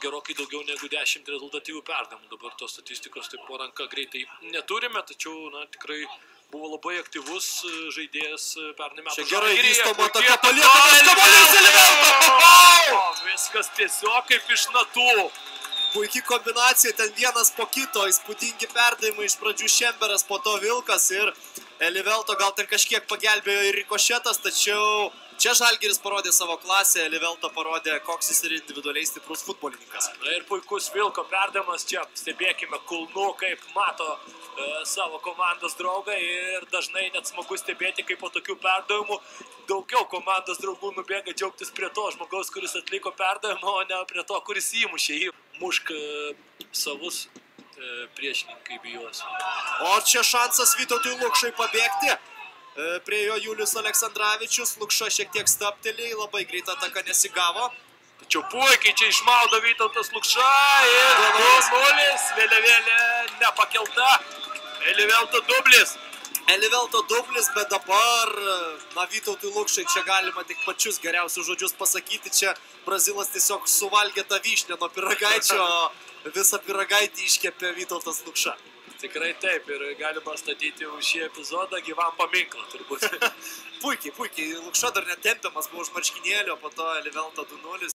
gerokai daugiau negu 10 rezultatyvių perdavimų. Dabar tos statistikos taip po ranka greitai neturime, tačiau tikrai buvo labai aktyvus žaidėjas pernai metų. Čia gerai vystoma tokia tokia paliekamas kamuolys Elivelto! Viskas tiesiog kaip iš natų. Puikiai kombinacija, ten vienas po kito, įspūdingi perdavimai, iš pradžių Šemberas, po to Vilkas ir Elivelto gal ten kažkiek pagelbėjo ir rikošetas, tačiau čia Žalgiris parodė savo klasę, Elivelto parodė, koks jis ir individualiai stiprus futbolininkas. Na ir puikus Vilko perdavimas, čia stebėkime kulnu, kaip mato savo komandos draugą ir dažnai net smagu stebėti, kaip po tokių perdavimų daugiau komandos draugų nubėga džiaugtis prie to žmogaus, kuris atliko perdavimą, o ne prie to, kuris įmušė jį. Mušk savus priešininkai bijos. O čia šansas Vytautui Lukšai pabėgti. Prie jo Julius Aleksandravičius, Lukša šiek tiek staptelė, labai greita ataka nesigavo. Tačiau puikiai čia išmaudo Vytautas Lukša ir 2-0, vėliavėlė nepakelta, Elivelto dublis. Elivelto dublis, bet dabar, Vytautui Lukšai čia galima tik pačius geriausius žodžius pasakyti, čia Brazilas tiesiog suvalgė tą vyšnę nuo pyragaičio, visą pyragaitį iškepė Vytautas Lukša. Tikrai taip, ir galima statyti už šį epizodą gyvam paminklą, turbūt. Puikiai, Lukša dar netempiamas buvo už marškinėlio, po to Elivelto 2-0.